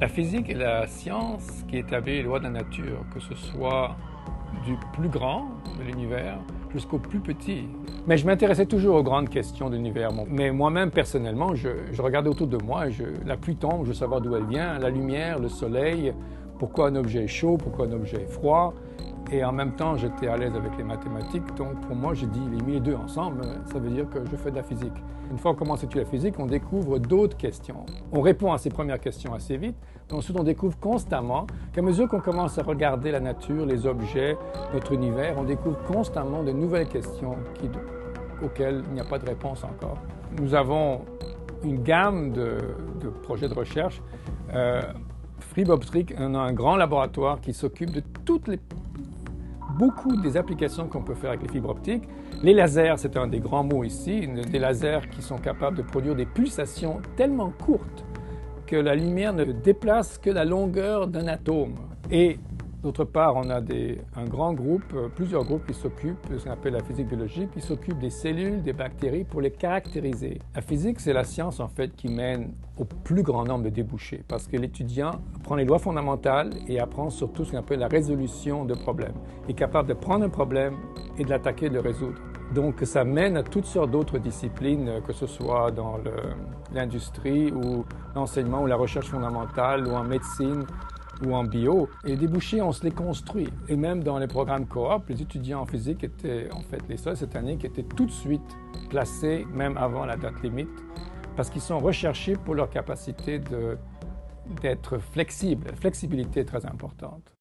La physique est la science qui établit les lois de la nature, que ce soit du plus grand de l'univers jusqu'au plus petit. Mais je m'intéressais toujours aux grandes questions de l'univers. Mais moi-même, personnellement, je regardais autour de moi, la pluie tombe, je veux savoir d'où elle vient, la lumière, le soleil, pourquoi un objet est chaud, pourquoi un objet est froid. Et en même temps, j'étais à l'aise avec les mathématiques, donc pour moi, j'ai dit, les mis les deux ensemble, ça veut dire que je fais de la physique. Une fois qu'on commence à étudier la physique, on découvre d'autres questions. On répond à ces premières questions assez vite, mais ensuite on découvre constamment qu'à mesure qu'on commence à regarder la nature, les objets, notre univers, on découvre constamment de nouvelles questions auxquelles il n'y a pas de réponse encore. Nous avons une gamme de projets de recherche. Fribourg Optique, on a un grand laboratoire qui s'occupe de beaucoup des applications qu'on peut faire avec les fibres optiques. Les lasers, c'est un des grands mots ici, des lasers qui sont capables de produire des pulsations tellement courtes que la lumière ne déplace que la longueur d'un atome. Et d'autre part, on a un grand groupe, plusieurs groupes qui s'occupent de ce qu'on appelle la physique biologique, qui s'occupent des cellules, des bactéries pour les caractériser. La physique, c'est la science en fait qui mène au plus grand nombre de débouchés parce que l'étudiant apprend les lois fondamentales et apprend surtout ce qu'on appelle la résolution de problèmes. Il est capable de prendre un problème et de l'attaquer, de le résoudre. Donc ça mène à toutes sortes d'autres disciplines, que ce soit dans l'industrie ou l'enseignement ou la recherche fondamentale ou en médecine ou en bio. Et les débouchés, on se les construit. Et même dans les programmes coop, les étudiants en physique étaient en fait les seuls cette année qui étaient tout de suite placés, même avant la date limite, parce qu'ils sont recherchés pour leur capacité d'être flexibles. La flexibilité est très importante.